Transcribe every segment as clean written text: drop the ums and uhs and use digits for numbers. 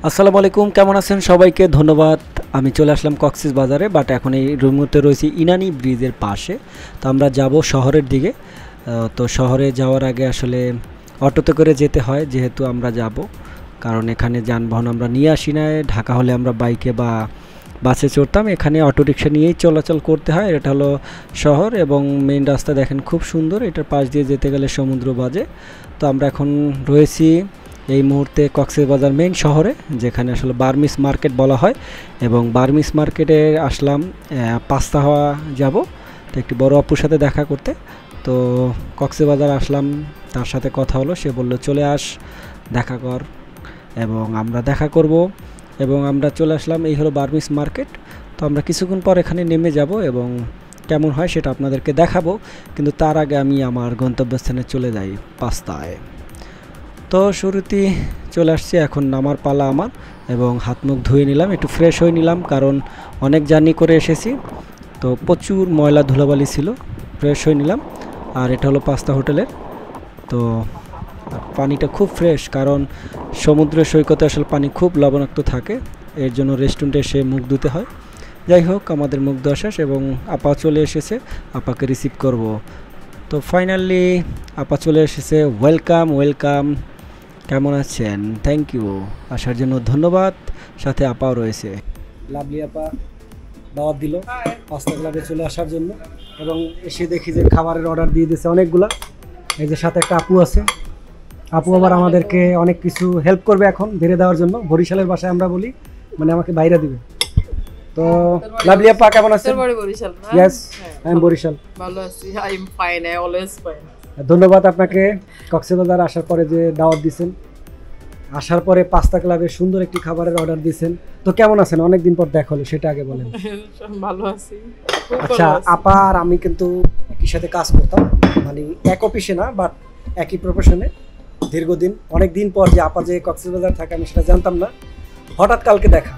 আসসালামু আলাইকুম, কেমন আছেন? সবাইকে ধন্যবাদ। আমি চলে আসলাম কক্সেস বাজারে, বাট এখন এই মুহূর্তে রয়েছি ইনানি ব্রিজের পাশে। তো আমরা যাব শহরের দিকে। তো শহরে যাওয়ার আগে আসলে অটোতে করে যেতে হয়, যেহেতু আমরা যাব, কারণ এখানে যানবাহন আমরা নিয়ে আসি না। ঢাকা হলে আমরা বাইকে বা বাসে চড়তাম, এখানে অটোরিকশা নিয়েই চলাচল করতে হয়। এটা হলো শহর এবং মেইন রাস্তা দেখেন খুব সুন্দর, এটার পাশ দিয়ে যেতে গেলে সমুদ্র বাজে। তো আমরা এখন রয়েছি এই মুহূর্তে কক্সবাজার মেইন শহরে, যেখানে আসলে বার্মিস মার্কেট বলা হয়, এবং বার্মিস মার্কেটে আসলাম পাস্তা হওয়া যাব, তো একটি বড় আপুর সাথে দেখা করতে। তো কক্সবাজার আসলাম, তার সাথে কথা হলো, সে বলল চলে আস, দেখা কর, এবং আমরা দেখা করব, এবং আমরা চলে আসলাম। এই হলো বার্মিস মার্কেট। তো আমরা কিছুক্ষণ পর এখানে নেমে যাব এবং কেমন হয় সেটা আপনাদেরকে দেখাবো, কিন্তু তার আগে আমি আমার গন্তব্যস্থানে চলে যাই পাস্তায়। তো শুরুতেই চলে আসছি, এখন নামার পালা আমার, এবং হাত মুখ ধুয়ে নিলাম, একটু ফ্রেশ হয়ে নিলাম, কারণ অনেক জার্নি করে এসেছি, তো প্রচুর ময়লা ধুলাবালি ছিল। ফ্রেশ হয়ে নিলাম। আর এটা হলো পাস্তা হোটেলের। তো পানিটা খুব ফ্রেশ, কারণ সমুদ্র সৈকতে আসলে পানি খুব লবণাক্ত থাকে, এর জন্য রেস্টুরেন্টে এসে মুখ ধুতে হয়। যাই হোক, আমাদের মুখ ধোয়া শেষ এবং আপা চলে এসেছে, আপাকে রিসিভ করব। তো ফাইনালি আপা চলে এসেছে। ওয়েলকাম ওয়েলকাম, কেমন আছেন? থ্যাংক ইউ, আসার জন্য ধন্যবাদ। সাথে আপাও রয়েছে, লাভলি আপা দাওয়াত দিল পাস্তা ক্লাবে চলে আসার জন্য, এবং এসে দেখি যে খাবারের অর্ডার দিয়ে দিয়েছে অনেকগুলা। এই যে সাথে একটা আপু আছে, আপু আবার আমাদেরকে অনেক কিছু হেল্প করবে এখন ধীরে দেওয়ার জন্য। বরিশালের ভাষায় আমরা বলি, মানে আমাকে বাইরে দিবে। তো লাভলি আপা কেমন আছেন? বরিশাল না? Yes, I am Barishal. ভালো আছি, I am fine, I always fine. ধন্যবাদ আপনাকে কক্সবাজার আসার পরে যে দাওয়াত দিয়েছেন, আসার পরে পাস্তা ক্লাবে সুন্দর একটি খাবারের অর্ডার দিয়েছেন। তো কেমন আছেন? অনেকদিন পর দেখা হলো, সেটা আগে বলেন। ভালো আছি। আচ্ছা, আপা আর আমি কিন্তু একই সাথে কাজ করতাম, মানে এক অফিসে না, বাট একই প্রফেশনে দীর্ঘদিন। অনেক দিন পর যে আপা যে কক্সবাজার থাকে আমি সেটা জানতাম না, হঠাৎ কালকে দেখা।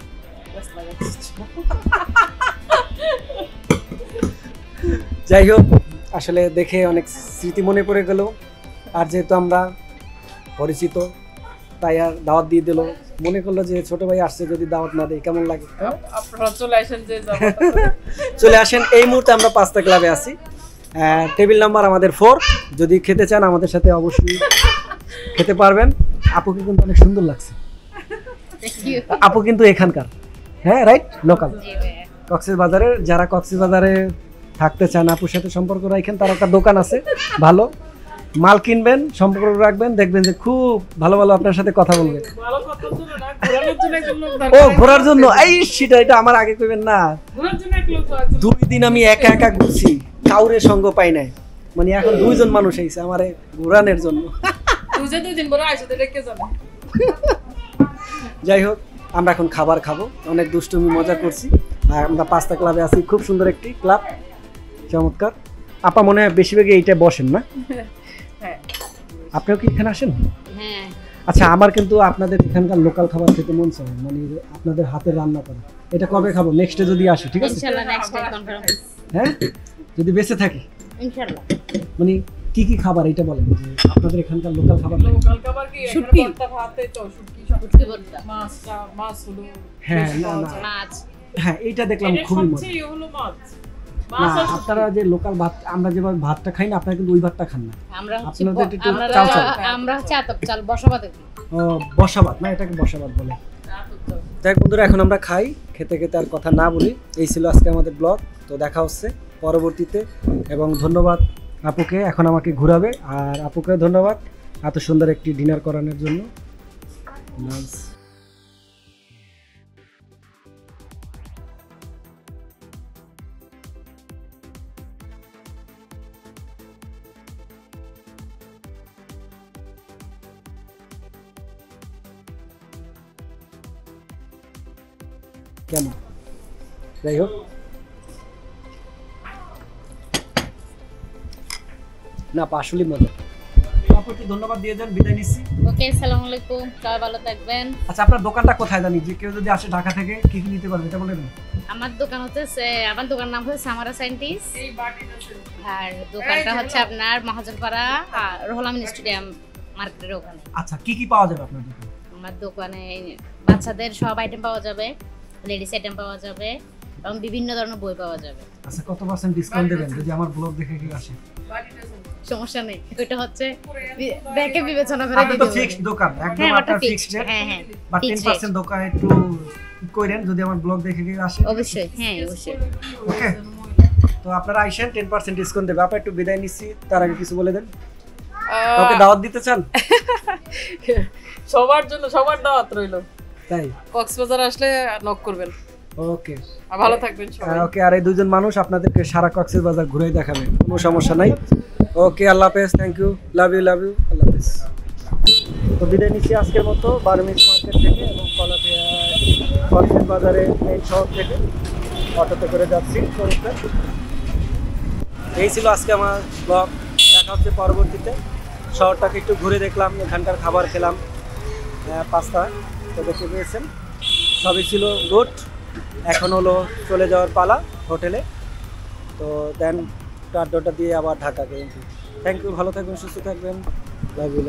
যাই হোক, আসলে দেখে অনেক স্মৃতি মনে পড়ে গেল, আর যেহেতু আমরা পরিচিত তাই আর দাওয়াত দিয়ে দিল। মনে করলো যে ছোট ভাই আসছে, যদি দাওয়াত না দেয় কেমন লাগে। আপনারা চলে আসেন, যে চলে আসেন। এই মুহূর্তে আমরা পাস্তা ক্লাবে আছি, টেবিল নাম্বার আমাদের 4। যদি খেতে চান আমাদের সাথে অবশ্যই খেতে পারবেন। আপুকে কিন্তু অনেক সুন্দর লাগছে। আপু কিন্তু এখানকার, হ্যাঁ রাইট, লোকাল কক্সবাজারের। যারা কক্সবাজারে থাকতে চান, আপুর সাথে সম্পর্ক রাখেন, তার একটা দোকান আছে, ভালো মাল কিনবেন, সম্পর্ক রাখবেন, দেখবেন যে খুব ভালো ভালো আপনার সাথে কথা বলবে। ও ঘোরার জন্য, এই সেটা, এটা আমার আগে কইবেন না। 2 দিন আমি একা একা ঘুরছি, কাউরে সঙ্গ পাই নাই, মানে এখন 2 জন মানুষ আইছে আমারে ঘোরানোর জন্য। যাই হোক, আমরা এখন খাবার খাবো, অনেক দুষ্টুমি মজা করছি। আর আমরা পাস্তা ক্লাবে আছি, খুব সুন্দর একটি ক্লাব, চমৎকার। আপা মনে হয় বেশিরভাগই এইটা বসেন না? আপনিও কি এখানে আসেন? হ্যাঁ। আচ্ছা, আমার কিন্তু আপনাদের এখানকার লোকাল খাবার খেতে মন চায়, মানে আপনাদের হাতের রান্না করা। এটা কবে খাবো? নেক্সটে যদি আসি, ঠিক আছে? ইনশাআল্লাহ নেক্সট টাইম কনফার্ম। হ্যাঁ, যদি বেঁচে থাকি ইনশাআল্লাহ। মানে কি কি খাবার এটা বলেন, যে আপনাদের এখানকার লোকাল খাবার। লোকাল খাবার কি? শুটকি, ভর্তা, ভাতে তো শুটকি ভর্তা, মাছ হলো। হ্যাঁ, না না, মাছ, হ্যাঁ এইটা দেখলাম খুবই মজা। সবচেয়ে হলো মাছ। না, আপনারা যে লোকাল ভাত, আমরা যেভাবে ভাতটা খাই না, আপনারা কিন্তু ওই ভাতটা খান না। আমরা আমরা হচ্ছে আতপ চাল বসাবাদ। ও বসাবাদ না, এটাকে বসাবাদ বলে। তাই বন্ধুরা, এখন আমরা খাই, খেতে খেতে আর কথা না বলি। এই ছিল আজকে আমাদের ব্লগ। তো দেখা হচ্ছে পরবর্তীতে, এবং ধন্যবাদ আপুকে, এখন আমাকে ঘুরাবে, আর আপুকে ধন্যবাদ এত সুন্দর একটি ডিনার করানোর জন্য। কেমন? যাই হোক, না আসলে মজা। আপুকে ধন্যবাদ দিয়ে যান, বিদায় নিচ্ছি। ওকে, আসসালামু আলাইকুম, সবাই ভালো থাকবেন। আচ্ছা, আপনার দোকানটা কোথায় জানি, যে কেউ যদি আসে ঢাকা থেকে কি কি নিতে পারবে এটা বলেন। আমার দোকান হচ্ছে, আমার দোকান নাম হচ্ছে সামারা সায়েন্টিস্ট, আর দোকানটা হচ্ছে আপনার মহাজনপাড়া রোহুল আমিন স্টেডিয়াম মার্কেটের ওখানে। আচ্ছা, কি কি পাওয়া যাবে আপনার দোকানে? আমার দোকানে বাচ্চাদের সব আইটেম পাওয়া যাবে, লেডিস আইটেম পাওয়া যাবে এবং বিভিন্ন ধরনের বই পাওয়া যাবে। আচ্ছা, কত পার্সেন্ট ডিসকাউন্ট দেবেন যদি আমার ব্লগ দেখে কেউ আসে? সমস্যা নেই, ওইটা হচ্ছে দেখে বিবেচনা করে আপনি দিয়ে তো দেব। ফিক্সড দোকান, একদম হ্যাঁ, ওটা আপনার fixed, ফিক্সড রেট। হ্যাঁ হ্যাঁ বাট fixed 10% দোকান একটু কইরেন যদি আমার ব্লগ দেখে কেউ আসে। অবশ্যই, হ্যাঁ অবশ্যই। ওকে, তো আপনারা আইসেন, 10% ডিসকাউন্ট দেবে। আপা একটু বিদায় নিচ্ছি, তার আগে কিছু বলে দেন। ওকে, দাওয়াত দিতে চান? সবার জন্য সবার দাওয়াত রইলো। তাই কক্সবাজার আসলে নক করবেন। ওকে, আর ভালো থাকবেন সবাই। ওকে, আর এই দুজন মানুষ আপনাদেরকে সারা কক্সবাজার ঘুরে দেখাবে, কোনো সমস্যা নাই। ওকে, আল্লাহ হাফেজ, থ্যাংক ইউ, লাভ ইউ, আল্লাহ হাফেজ। তো বিদায় নিচ্ছি আজকের মতো বার্মিজ মার্কেট থেকে এবং কক্সবাজারে মেইন শহর থেকে অটোতে করে যাচ্ছি শরীফে। এই ছিল আজকে আমার ব্লগ, দেখা হচ্ছে পরবর্তীতে। শহরটাকে একটু ঘুরে দেখলাম, এখানকার খাবার খেলাম, পাস্তা তো দেখতে পেয়েছেন, সবই ছিল গুড। এখন হলো চলে যাওয়ার পালা হোটেলে, তো দেন আড্ডাটা দিয়ে আবার ঢাকা। থ্যাংক ইউ, ভালো থাকবেন, সুস্থ থাকবেন, লাভ ইউ।